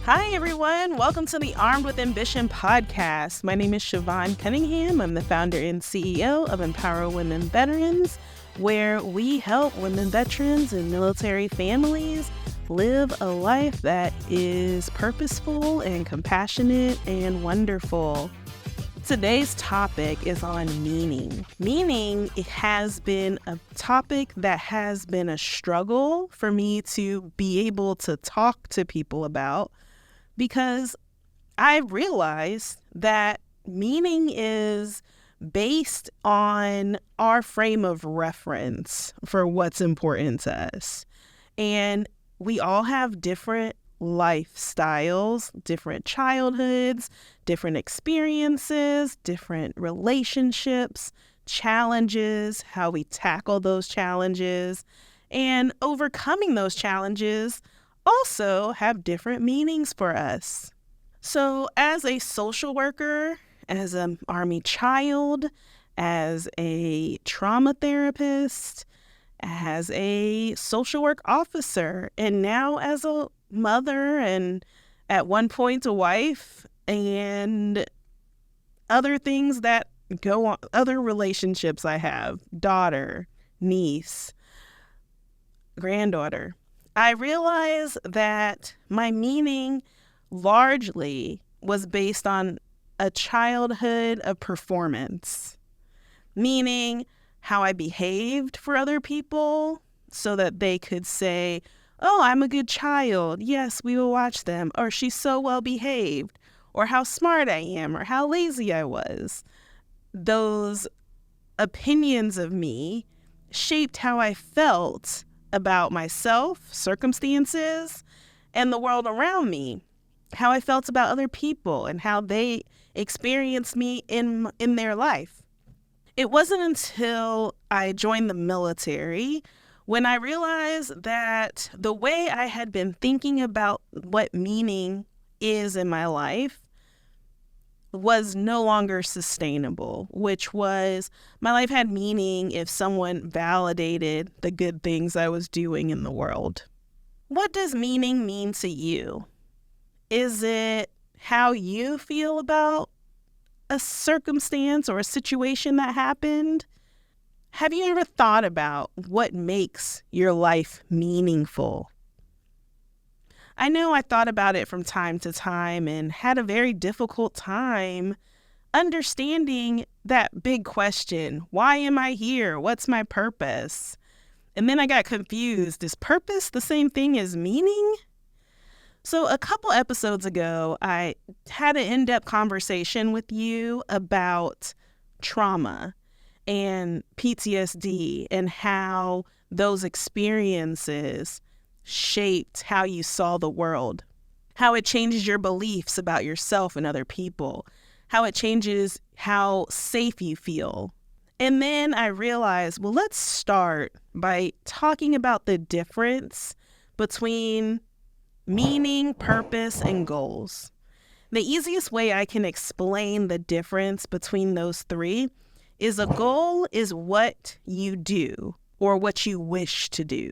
Hi, everyone. Welcome to the Armed with Ambition podcast. My name is Siobhan Cunningham. I'm the founder and CEO of Empower Women Veterans, where we help women veterans and military families live a life that is purposeful and compassionate and wonderful. Today's topic is on meaning. Meaning, it has been a topic that has been a struggle for me to be able to talk to people about, because I realized that meaning is based on our frame of reference for what's important to us. And we all have different lifestyles, different childhoods, different experiences, different relationships, challenges, how we tackle those challenges, and overcoming those challenges also have different meanings for us. So as a social worker, as an Army child, as a trauma therapist, as a social work officer, and now as a mother and at one point a wife, and other things that go on, other relationships I have, daughter, niece, granddaughter, I realized that my meaning largely was based on a childhood of performance, meaning how I behaved for other people so that they could say, oh, I'm a good child. Yes, we will watch them. Or she's so well behaved. Or how smart I am. Or how lazy I was. Those opinions of me shaped how I felt about myself, circumstances, and the world around me. How I felt about other people and how they experienced me in their life. It wasn't until I joined the military when I realized that the way I had been thinking about what meaning is in my life was no longer sustainable, which was my life had meaning if someone validated the good things I was doing in the world. What does meaning mean to you? Is it how you feel about a circumstance or a situation that happened? Have you ever thought about what makes your life meaningful? I know I thought about it from time to time and had a very difficult time understanding that big question. Why am I here? What's my purpose? And then I got confused. Is purpose the same thing as meaning? So a couple episodes ago, I had an in-depth conversation with you about trauma and PTSD and how those experiences shaped how you saw the world, how it changes your beliefs about yourself and other people, how it changes how safe you feel. And then I realized, well, let's start by talking about the difference between meaning, purpose, and goals. The easiest way I can explain the difference between those three is a goal is what you do or what you wish to do,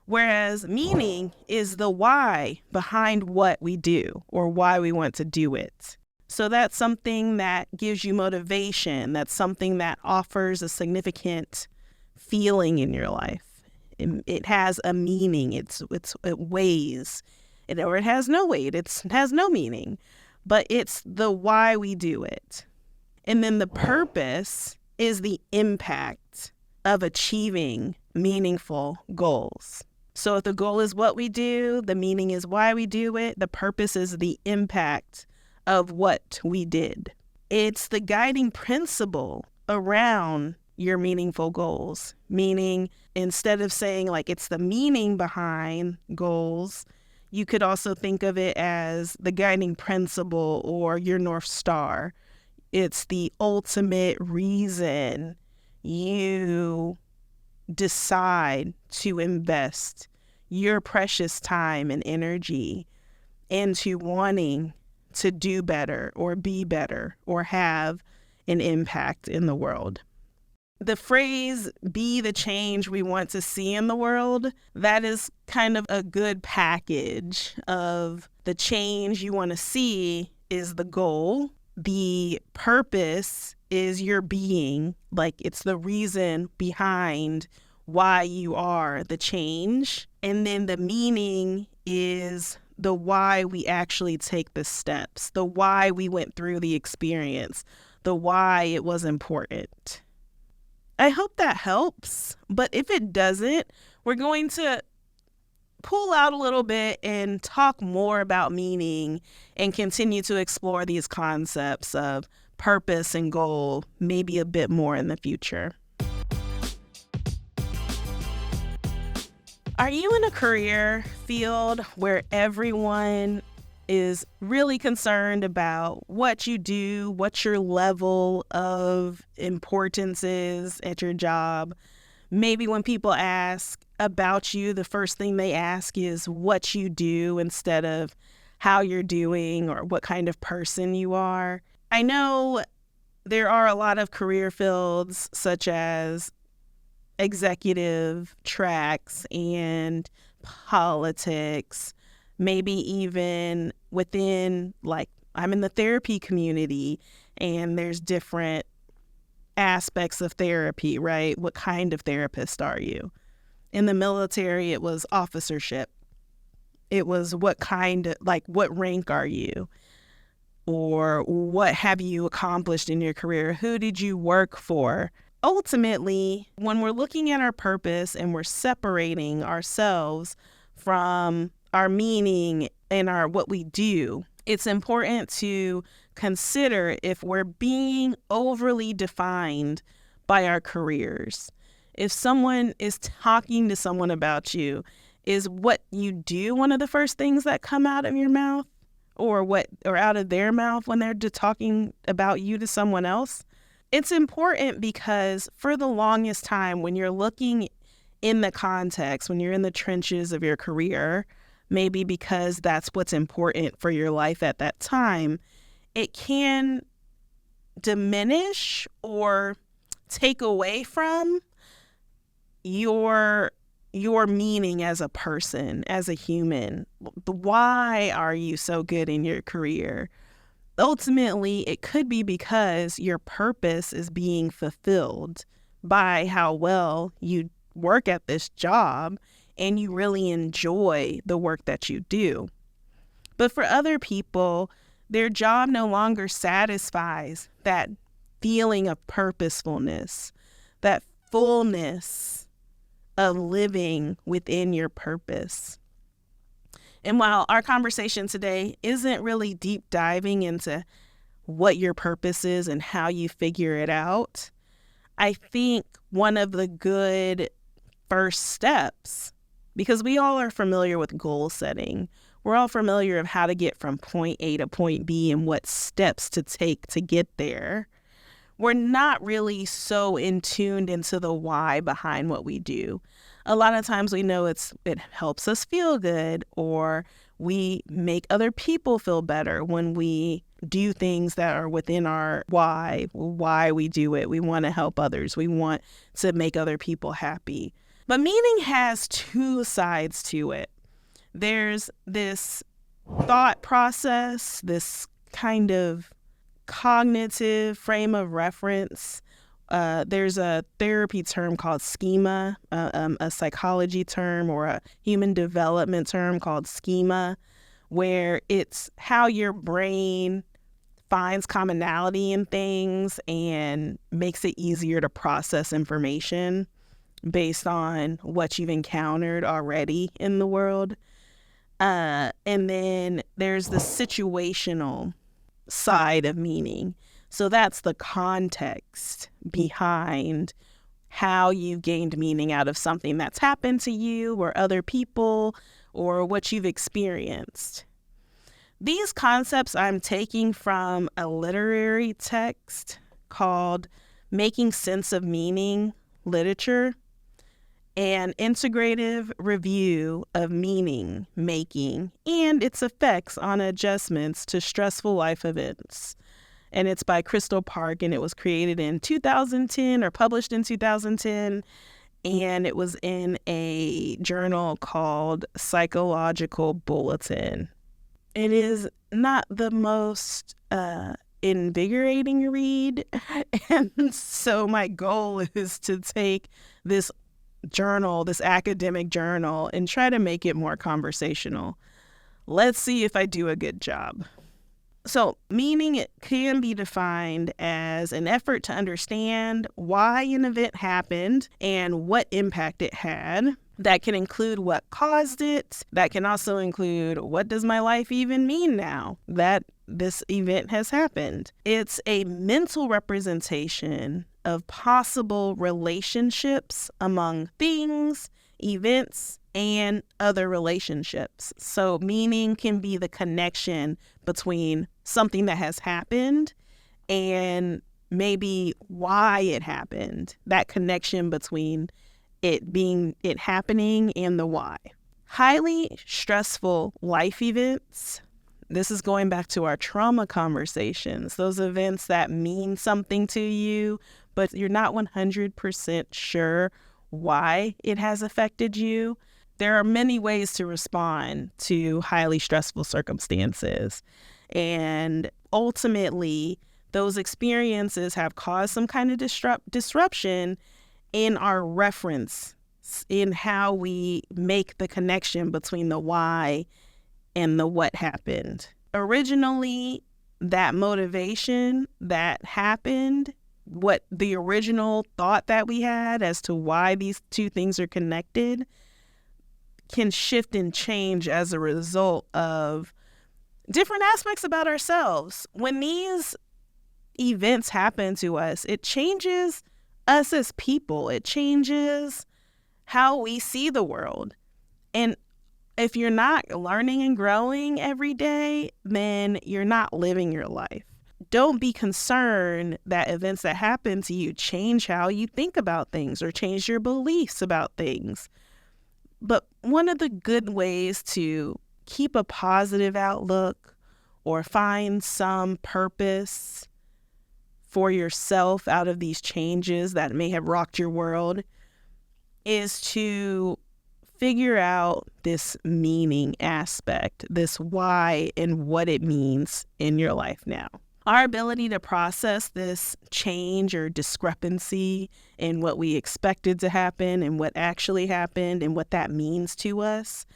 whereas meaning is the why behind what we do or why we want to do it. So that's something that gives you motivation. That's something that offers a significant feeling in your life. It has a meaning. It weighs. Or it has no weight. It has no meaning. But it's the why we do it. And then the purpose is the impact of achieving meaningful goals. So if the goal is what we do, the meaning is why we do it, the purpose is the impact of what we did. It's the guiding principle around your meaningful goals, meaning instead of saying like it's the meaning behind goals, you could also think of it as the guiding principle or your North Star. It's the ultimate reason you decide to invest your precious time and energy into wanting to do better or be better or have an impact in the world. the phrase, be the change we want to see in the world, that is kind of a good package of the change you want to see is the goal. The purpose is your being, like it's the reason behind why you are the change. And then the meaning is the why we actually take the steps, the why we went through the experience, the why it was important. I hope that helps, but if it doesn't, we're going to pull out a little bit and talk more about meaning and continue to explore these concepts of purpose and goal, maybe a bit more in the future. Are you in a career field where everyone is really concerned about what you do, what your level of importance is at your job? Maybe when people ask about you, the first thing they ask is what you do instead of how you're doing or what kind of person you are. I know there are a lot of career fields such as executive tracks and politics, maybe even within, like, I'm in the therapy community and there's different aspects of therapy, right? What kind of therapist are you? In the military, it was officership. It was what rank are you? Or what have you accomplished in your career? Who did you work for? Ultimately, when we're looking at our purpose and we're separating ourselves from our meaning and what we do, it's important to consider if we're being overly defined by our careers. If someone is talking to someone about you, is what you do one of the first things that come out of your mouth or out of their mouth when they're talking about you to someone else? It's important because for the longest time, when you're looking in the context, when you're in the trenches of your career, maybe because that's what's important for your life at that time, it can diminish or take away from your meaning as a person, as a human. Why are you so good in your career? Ultimately, it could be because your purpose is being fulfilled by how well you work at this job and you really enjoy the work that you do. But for other people, their job no longer satisfies that feeling of purposefulness, that fullness of living within your purpose. And while our conversation today isn't really deep diving into what your purpose is and how you figure it out, I think one of the good first steps, because we all are familiar with goal setting, we're all familiar of how to get from point A to point B and what steps to take to get there. We're not really so tuned into the why behind what we do. A lot of times we know it helps us feel good, or we make other people feel better when we do things that are within our why we do it. We want to help others. We want to make other people happy. But meaning has two sides to it. There's this thought process, this kind of cognitive frame of reference. There's a therapy term called schema, a psychology term or a human development term called schema, where it's how your brain finds commonality in things and makes it easier to process information based on what you've encountered already in the world. And then there's the situational side of meaning. So that's the context behind how you've gained meaning out of something that's happened to you or other people or what you've experienced. These concepts I'm taking from a literary text called Making Sense of Meaning Literature, an integrative review of meaning making and its effects on adjustments to stressful life events. and it's by Crystal Park, and it was created in 2010 or published in 2010, and it was in a journal called Psychological Bulletin. It is not the most invigorating read, and so my goal is to take this journal, this academic journal, and try to make it more conversational. Let's see if I do a good job. So, meaning it can be defined as an effort to understand why an event happened and what impact it had. That can include what caused it. That can also include, what does my life even mean now that this event has happened? It's a mental representation of possible relationships among things, events, and other relationships. So meaning can be the connection between something that has happened and maybe why it happened, that connection between it happening and the why. Highly stressful life events. This is going back to our trauma conversations, those events that mean something to you, but you're not 100% sure why it has affected you. There are many ways to respond to highly stressful circumstances. And ultimately, those experiences have caused some kind of disruption in our reference, in how we make the connection between the why and the what happened. Originally, that motivation that happened, what the original thought that we had as to why these two things are connected, can shift and change as a result of different aspects about ourselves. When these events happen to us, it changes us as people. It changes how we see the world. And if you're not learning and growing every day, then you're not living your life. Don't be concerned that events that happen to you change how you think about things or change your beliefs about things. But one of the good ways to keep a positive outlook or find some purpose for yourself out of these changes that may have rocked your world is to figure out this meaning aspect, this why and what it means in your life now. Our ability to process this change or discrepancy in what we expected to happen and what actually happened and what that means to us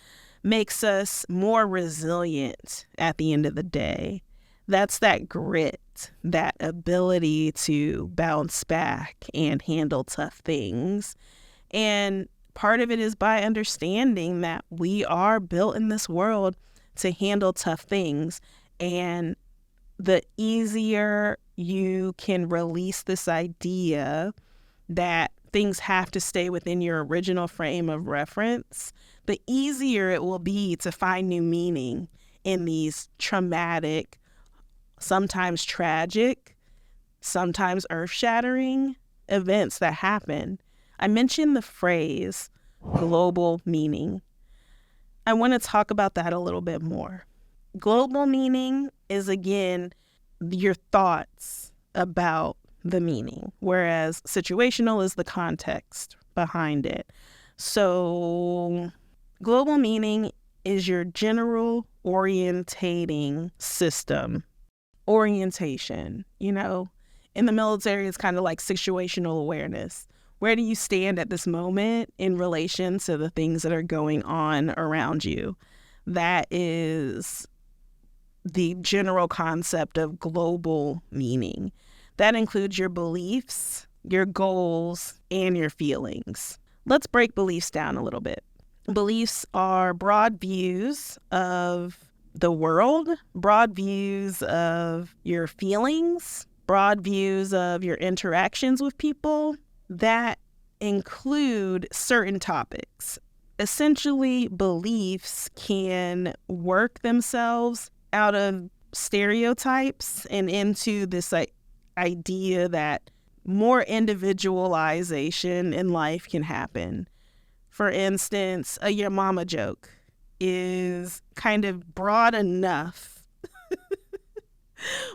makes us more resilient at the end of the day. That's that grit, that ability to bounce back and handle tough things. And part of it is by understanding that we are built in this world to handle tough things. And the easier you can release this idea that things have to stay within your original frame of reference, the easier it will be to find new meaning in these traumatic, sometimes tragic, sometimes earth-shattering events that happen. I mentioned the phrase global meaning. I want to talk about that a little bit more. Global meaning is, again, your thoughts about the meaning, whereas situational is the context behind it. So global meaning is your general orientating system. Orientation, in the military, it's kind of like situational awareness. Where do you stand at this moment in relation to the things that are going on around you? That is the general concept of global meaning. That includes your beliefs, your goals, and your feelings. Let's break beliefs down a little bit. Beliefs are broad views of the world, broad views of your feelings, broad views of your interactions with people that include certain topics. Essentially, beliefs can work themselves out of stereotypes and into this idea that more individualization in life can happen. For instance, a your mama joke is kind of broad enough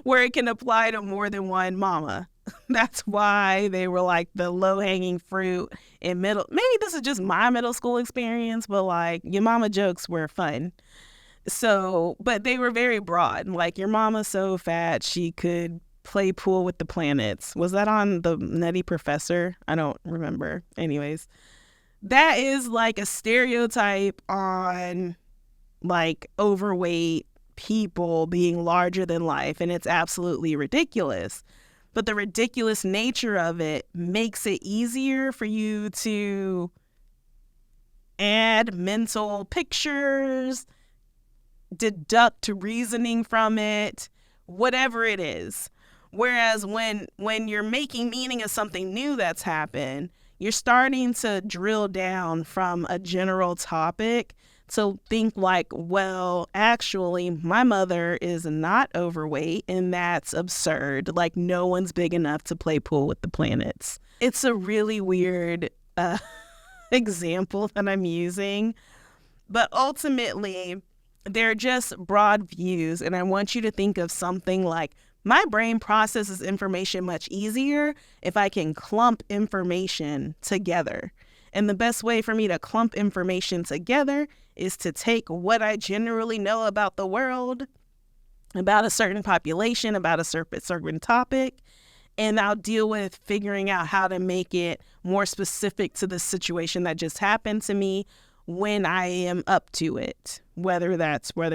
where it can apply to more than one mama. That's why they were like the low-hanging fruit in middle. Maybe this is just my middle school experience, but like your mama jokes were fun. So, but they were very broad. Like your mama's so fat she could play pool with the planets. Was that on the Nutty Professor? I don't remember. Anyways, that is like a stereotype on like overweight people being larger than life, and it's absolutely ridiculous. But the ridiculous nature of it makes it easier for you to add mental pictures, deduct reasoning from it, whatever it is. Whereas when you're making meaning of something new that's happened, you're starting to drill down from a general topic to think like, well, actually, my mother is not overweight, and that's absurd. Like, no one's big enough to play pool with the planets. It's a really weird example that I'm using, but ultimately, they're just broad views, and I want you to think of something like, my brain processes information much easier if I can clump information together. And the best way for me to clump information together is to take what I generally know about the world, about a certain population, about a certain topic, and I'll deal with figuring out how to make it more specific to the situation that just happened to me when I am up to it. Whether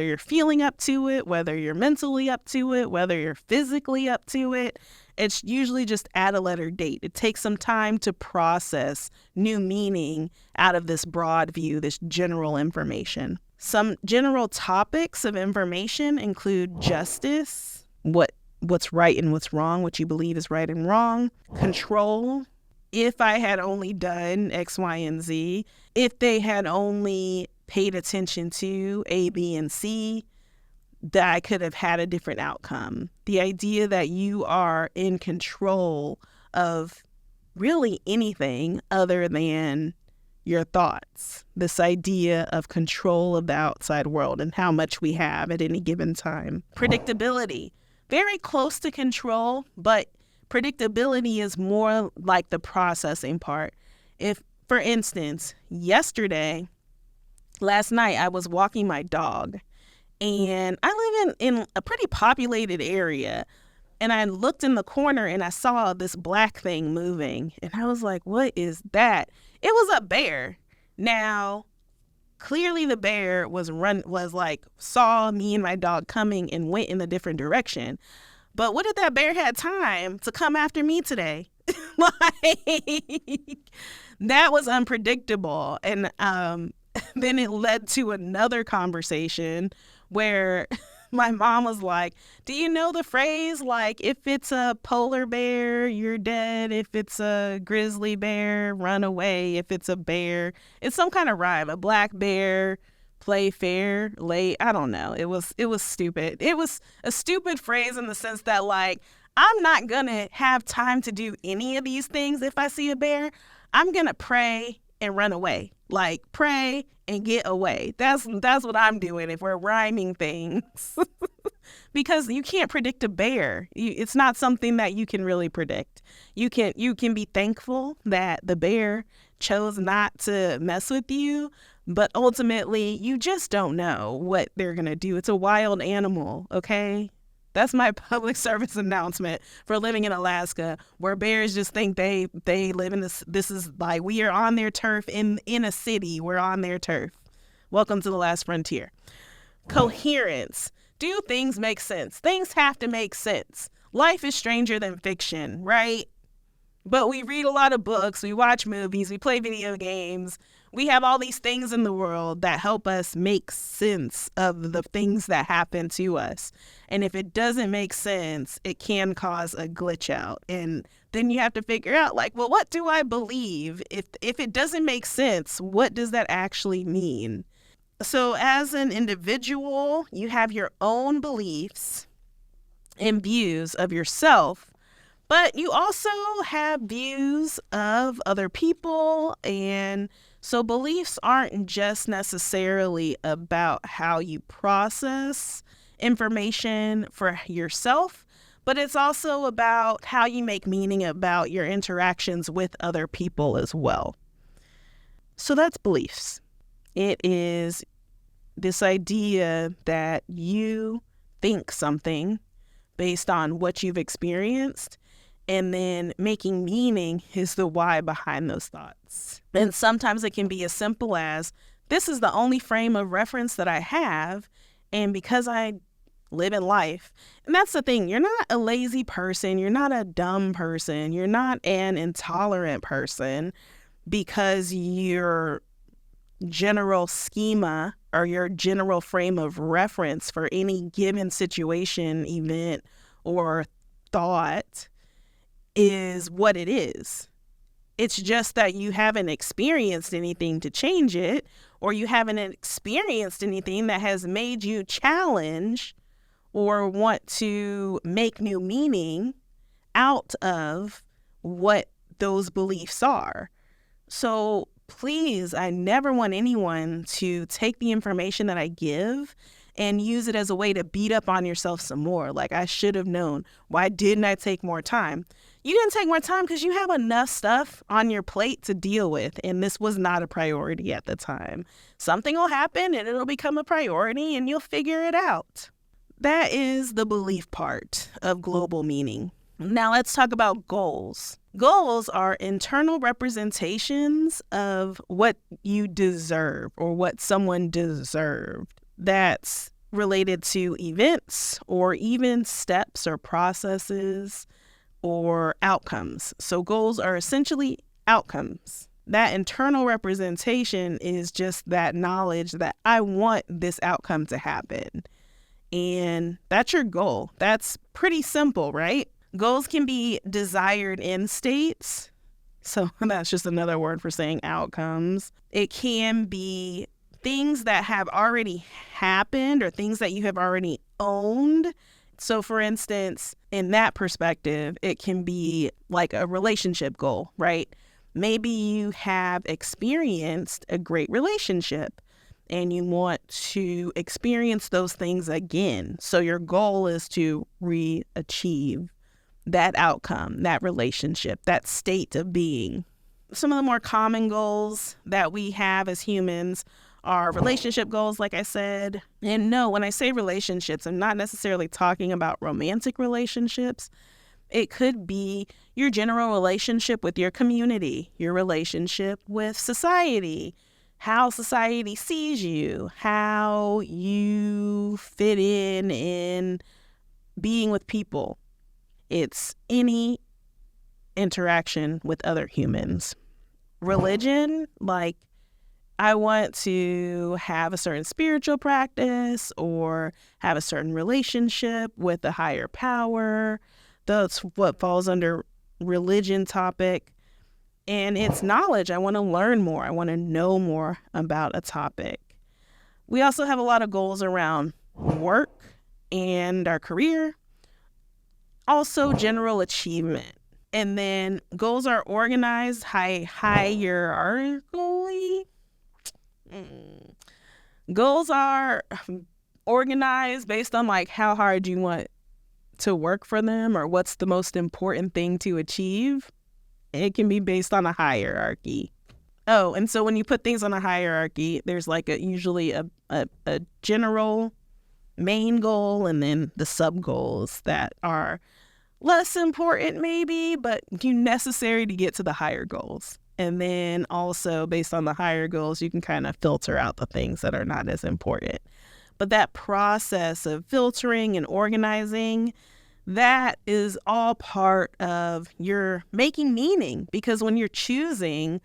you're feeling up to it, whether you're mentally up to it, whether you're physically up to it. It's usually just add a letter date. It takes some time to process new meaning out of this broad view, this general information. Some general topics of information include justice, what's right and what's wrong, what you believe is right and wrong, control, if I had only done X, Y, and Z, if they had only paid attention to A, B, and C, that I could have had a different outcome. The idea that you are in control of really anything other than your thoughts. This idea of control of the outside world and how much we have at any given time. Predictability. Very close to control, but predictability is more like the processing part. If, for instance, last night, I was walking my dog, and I live in a pretty populated area, and I looked in the corner and I saw this black thing moving, and I was like, what is that? It was a bear. Now, clearly the bear saw me and my dog coming and went in a different direction. But what if that bear had time to come after me today? That was unpredictable. And then it led to another conversation where my mom was like, do you know the phrase, like, if it's a polar bear, you're dead. If it's a grizzly bear, run away. If it's a bear, it's some kind of rhyme. A black bear, play fair, late. I don't know. It was stupid. It was a stupid phrase in the sense that, like, I'm not going to have time to do any of these things if I see a bear. I'm going to pray and run away. Like, pray and get away. That's what I'm doing if we're rhyming things. Because you can't predict a bear. It's not something that you can really predict. You can be thankful that the bear chose not to mess with you, but ultimately you just don't know what they're going to do. It's a wild animal, okay? That's my public service announcement for living in Alaska, where bears just think they live in this is like, we are on their turf in a city. We're on their turf. Welcome to the last frontier. Coherence. Do things make sense? Things have to make sense. Life is stranger than fiction, right? But we read a lot of books, we watch movies, we play video games. We have all these things in the world that help us make sense of the things that happen to us. And if it doesn't make sense, it can cause a glitch out. And then you have to figure out, like, well, what do I believe? If it doesn't make sense, what does that actually mean? So as an individual, you have your own beliefs and views of yourself, but you also have views of other people. And so beliefs aren't just necessarily about how you process information for yourself, but it's also about how you make meaning about your interactions with other people as well. So that's beliefs. It is this idea that you think something based on what you've experienced, and then making meaning is the why behind those thoughts. And sometimes it can be as simple as, this is the only frame of reference that I have, and because I live in life. And that's the thing, you're not a lazy person, you're not a dumb person, you're not an intolerant person because your general schema or your general frame of reference for any given situation, event, or thought is what it is. It's just that you haven't experienced anything to change it, or you haven't experienced anything that has made you challenge or want to make new meaning out of what those beliefs are. So please, I never want anyone to take the information that I give and use it as a way to beat up on yourself some more. Like, I should have known. Why didn't I take more time? You didn't take more time because you have enough stuff on your plate to deal with, and this was not a priority at the time. Something will happen and it'll become a priority and you'll figure it out. That is the belief part of global meaning. Now let's talk about goals. Goals are internal representations of what you deserve or what someone deserved. That's related to events or even steps or processes or outcomes. So goals are essentially outcomes. That internal representation is just that knowledge that I want this outcome to happen. And that's your goal. That's pretty simple, right? Goals can be desired end states. So that's just another word for saying outcomes. It can be things that have already happened or things that you have already owned. So for instance, in that perspective, it can be like a relationship goal, right? Maybe you have experienced a great relationship and you want to experience those things again. So your goal is to re-achieve that outcome, that relationship, that state of being. Some of the more common goals that we have as humans are relationship goals, like I said. And no, when I say relationships, I'm not necessarily talking about romantic relationships. It could be your general relationship with your community, your relationship with society, how society sees you, how you fit in being with people. It's any interaction with other humans. Religion, like I want to have a certain spiritual practice or have a certain relationship with a higher power. That's what falls under religion topic. And it's knowledge. I want to learn more. I want to know more about a topic. We also have a lot of goals around work and our career. Also general achievement. And then goals are organized hierarchically. Goals are organized based on like how hard you want to work for them or what's the most important thing to achieve. It can be based on a hierarchy. Oh, and so when you put things on a hierarchy, there's like usually a general main goal and then the sub goals that are less important maybe, but necessary to get to the higher goals. And then also based on the higher goals, you can kind of filter out the things that are not as important. But that process of filtering and organizing, that is all part of your making meaning, because when you're choosing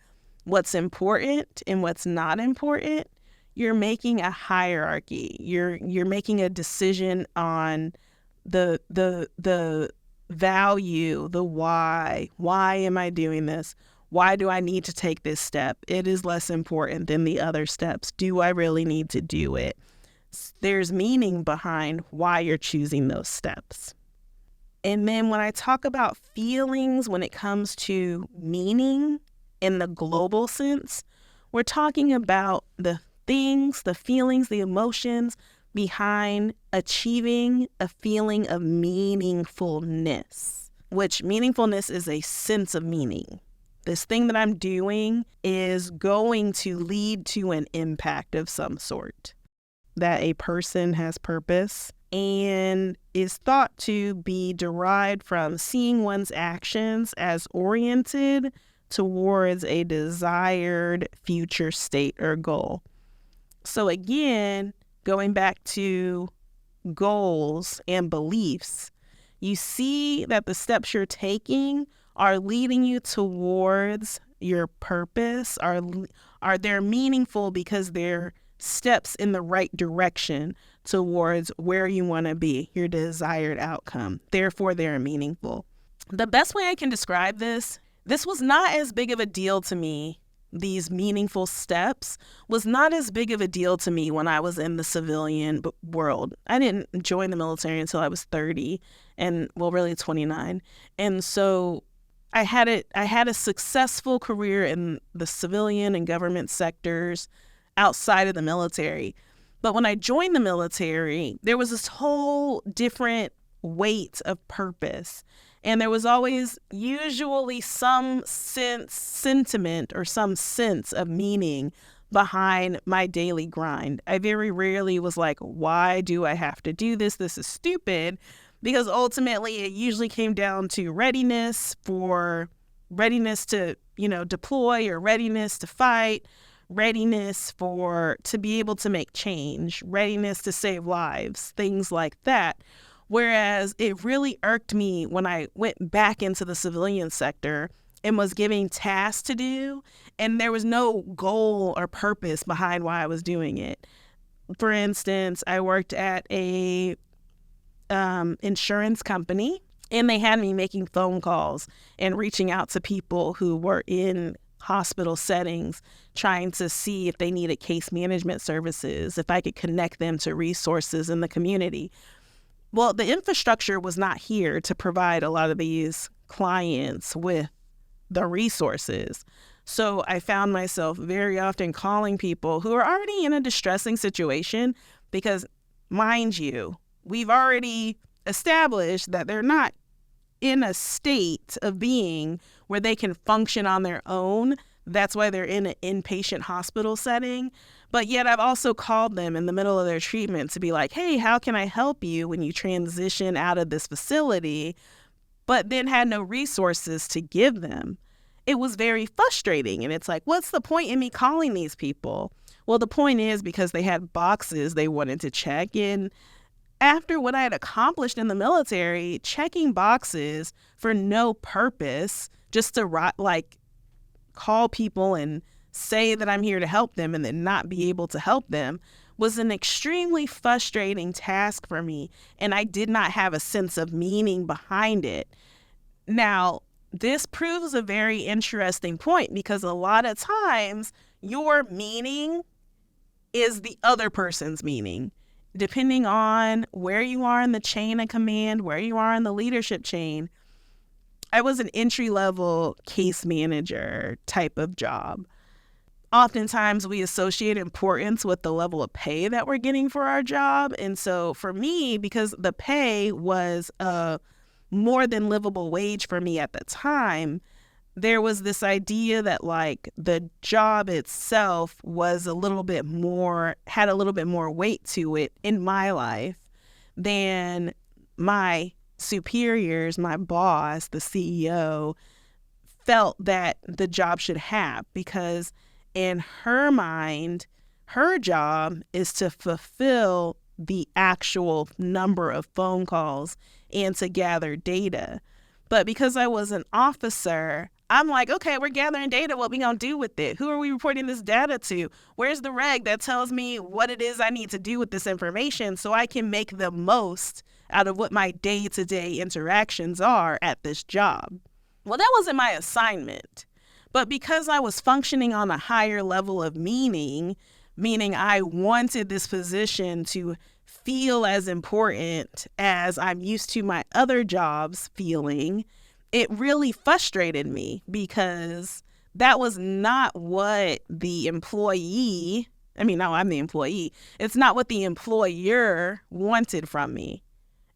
what's important and what's not important, you're making a hierarchy. You're making a decision on the value, the why. Why am I doing this? Why do I need to take this step? It is less important than the other steps. Do I really need to do it? There's meaning behind why you're choosing those steps. And then when I talk about feelings, when it comes to meaning in the global sense, we're talking about the things, the feelings, the emotions behind achieving a feeling of meaningfulness, which meaningfulness is a sense of meaning. This thing that I'm doing is going to lead to an impact of some sort, that a person has purpose and is thought to be derived from seeing one's actions as oriented towards a desired future state or goal. So again, going back to goals and beliefs, you see that the steps you're taking are leading you towards your purpose, are they meaningful because they're steps in the right direction towards where you want to be, your desired outcome. Therefore, they're meaningful. The best way I can describe this was not as big of a deal to me. These meaningful steps was not as big of a deal to me when I was in the civilian world. I didn't join the military until I was 30 and, well, really 29. And so I had a successful career in the civilian and government sectors outside of the military. But when I joined the military, there was this whole different weight of purpose. And there was always usually some sentiment or some sense of meaning behind my daily grind. I very rarely was like, why do I have to do this? This is stupid. Because ultimately it usually came down to readiness to, deploy, or readiness to fight, readiness to be able to make change, readiness to save lives, things like that. Whereas it really irked me when I went back into the civilian sector and was given tasks to do, and there was no goal or purpose behind why I was doing it. For instance, I worked at a insurance company, and they had me making phone calls and reaching out to people who were in hospital settings, trying to see if they needed case management services, if I could connect them to resources in the community. Well, the infrastructure was not here to provide a lot of these clients with the resources. So I found myself very often calling people who are already in a distressing situation because, mind you, we've already established that they're not in a state of being where they can function on their own. That's why they're in an inpatient hospital setting. But yet I've also called them in the middle of their treatment to be like, hey, how can I help you when you transition out of this facility? But then had no resources to give them. It was very frustrating. And it's like, what's the point in me calling these people? Well, the point is because they had boxes they wanted to check in. After what I had accomplished in the military, checking boxes for no purpose, just to call people and say that I'm here to help them and then not be able to help them, was an extremely frustrating task for me. And I did not have a sense of meaning behind it. Now, this proves a very interesting point because a lot of times your meaning is the other person's meaning. Depending on where you are in the chain of command, where you are in the leadership chain. I was an entry-level case manager type of job. Oftentimes we associate importance with the level of pay that we're getting for our job. And so for me, because the pay was a more than livable wage for me at the time, there was this idea that the job itself was had a little bit more weight to it in my life than my superiors, my boss, the CEO, felt that the job should have, because in her mind, her job is to fulfill the actual number of phone calls and to gather data. But because I was an officer, I'm like, okay, we're gathering data. What we gonna do with it? Who are we reporting this data to? Where's the reg that tells me what it is I need to do with this information so I can make the most out of what my day-to-day interactions are at this job? Well, that wasn't my assignment. But because I was functioning on a higher level of meaning I wanted this position to feel as important as I'm used to my other jobs feeling, it really frustrated me because that was not what the employee, I mean, no, I'm the employee. It's not what the employer wanted from me.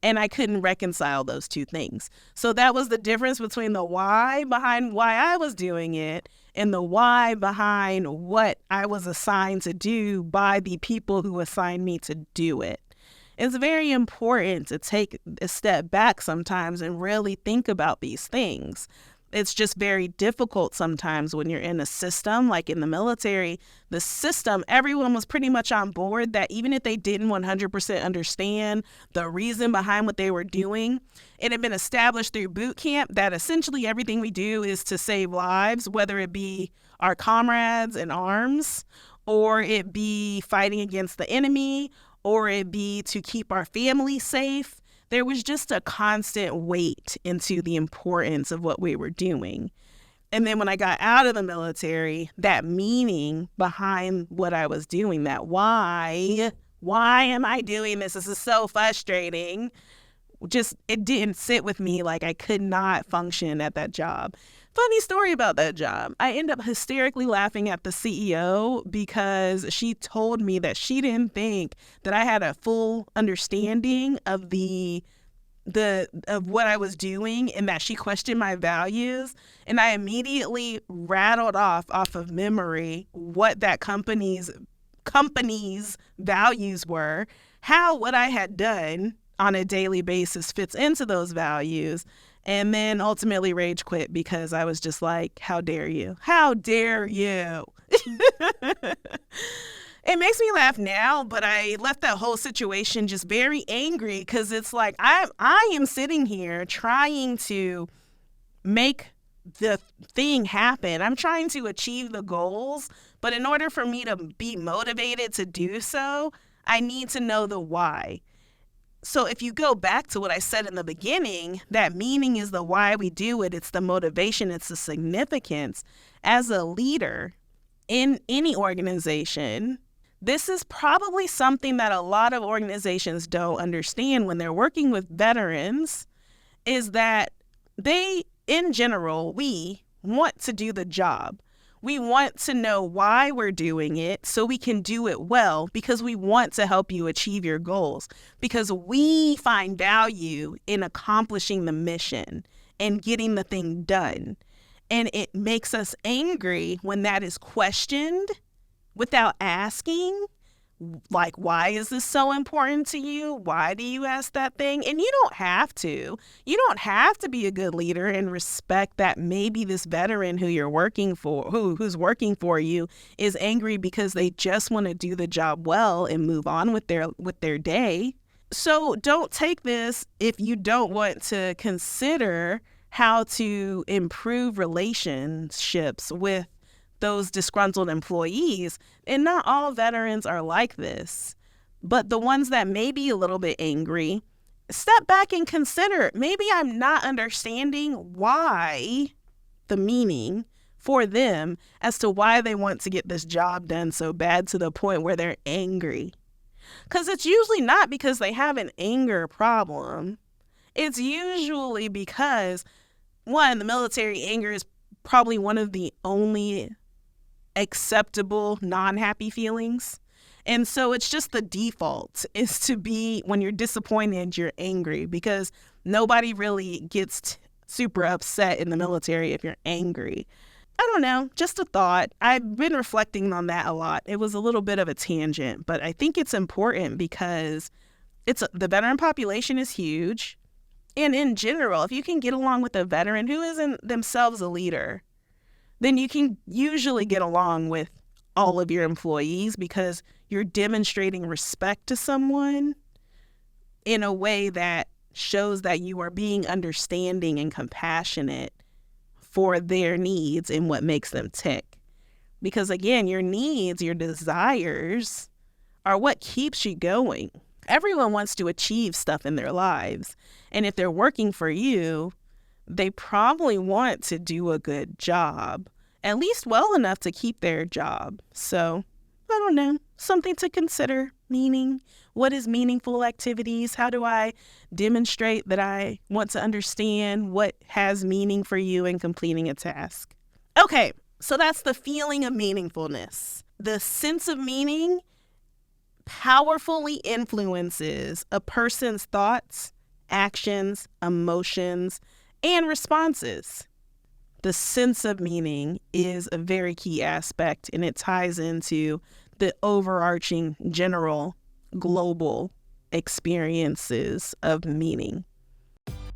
And I couldn't reconcile those two things. So that was the difference between the why behind why I was doing it and the why behind what I was assigned to do by the people who assigned me to do it. It's very important to take a step back sometimes and really think about these things. It's just very difficult sometimes when you're in a system, like in the military, the system, everyone was pretty much on board that even if they didn't 100% understand the reason behind what they were doing, it had been established through boot camp that essentially everything we do is to save lives, whether it be our comrades in arms, or it be fighting against the enemy, or it be to keep our family safe. There was just a constant weight into the importance of what we were doing. And then when I got out of the military, that meaning behind what I was doing, that why am I doing this? This is so frustrating. It didn't sit with me. Like I could not function at that job. Funny story about that job. I ended up hysterically laughing at the CEO because she told me that she didn't think that I had a full understanding of of what I was doing and that she questioned my values. And I immediately rattled off of memory what that company's values were, how what I had done on a daily basis fits into those values. And then ultimately rage quit because I was just like, how dare you? How dare you? It makes me laugh now, but I left that whole situation just very angry because it's like I am sitting here trying to make the thing happen. I'm trying to achieve the goals, but in order for me to be motivated to do so, I need to know the why. So if you go back to what I said in the beginning, that meaning is the why we do it. It's the motivation. It's the significance. As a leader in any organization, this is probably something that a lot of organizations don't understand when they're working with veterans, is that they, in general, we want to do the job. We want to know why we're doing it so we can do it well because we want to help you achieve your goals, because we find value in accomplishing the mission and getting the thing done. And it makes us angry when that is questioned without asking, like, why is this so important to you? Why do you ask that thing? And you don't have to. You don't have to be a good leader and respect that maybe this veteran who you're working for, who's working for you, is angry because they just want to do the job well and move on with their day. So don't take this if you don't want to consider how to improve relationships with those disgruntled employees. And not all veterans are like this, but the ones that may be a little bit angry, step back and consider, maybe I'm not understanding why, the meaning for them as to why they want to get this job done so bad to the point where they're angry. Because it's usually not because they have an anger problem. It's usually because, one, the military anger is probably one of the only acceptable non-happy feelings. And so it's just the default is to be, when you're disappointed, you're angry, because nobody really gets super upset in the military if you're angry. I don't know, just a thought. I've been reflecting on that a lot. It was a little bit of a tangent, but I think it's important because the veteran population is huge. And in general, if you can get along with a veteran who isn't themselves a leader, then you can usually get along with all of your employees because you're demonstrating respect to someone in a way that shows that you are being understanding and compassionate for their needs and what makes them tick. Because again, your needs, your desires are what keeps you going. Everyone wants to achieve stuff in their lives. And if they're working for you, they probably want to do a good job, at least well enough to keep their job. So, I don't know, something to consider. Meaning, what is meaningful activities? How do I demonstrate that I want to understand what has meaning for you in completing a task? Okay, so that's the feeling of meaningfulness. The sense of meaning powerfully influences a person's thoughts, actions, emotions, and responses. The sense of meaning is a very key aspect, and it ties into the overarching general global experiences of meaning.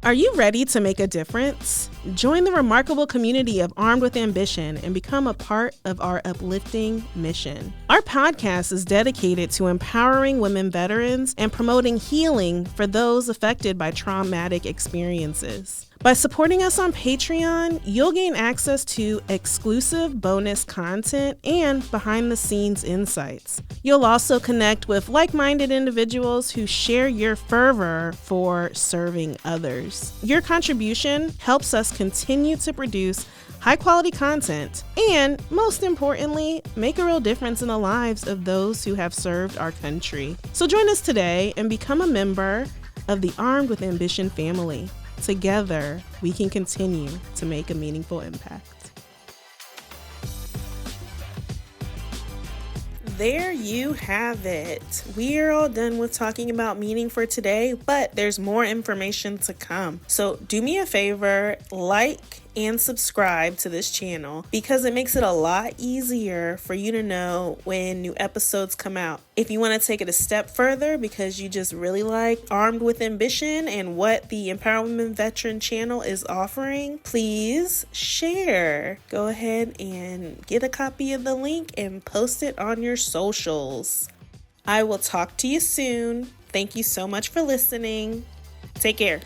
Are you ready to make a difference? Join the remarkable community of Armed with Ambition and become a part of our uplifting mission. Our podcast is dedicated to empowering women veterans and promoting healing for those affected by traumatic experiences. By supporting us on Patreon, you'll gain access to exclusive bonus content and behind-the-scenes insights. You'll also connect with like-minded individuals who share your fervor for serving others. Your contribution helps us continue to produce high-quality content and, most importantly, make a real difference in the lives of those who have served our country. So join us today and become a member of the Armed with Ambition family. Together, we can continue to make a meaningful impact. There you have it. We are all done with talking about meaning for today, but there's more information to come. So do me a favor, like and subscribe to this channel because it makes it a lot easier for you to know when new episodes come out. If you want to take it a step further because you just really like Armed with Ambition and what the Empowerment Veteran channel is offering, please share. Go ahead and get a copy of the link and post it on your socials. I will talk to you soon. Thank you so much for listening. Take care.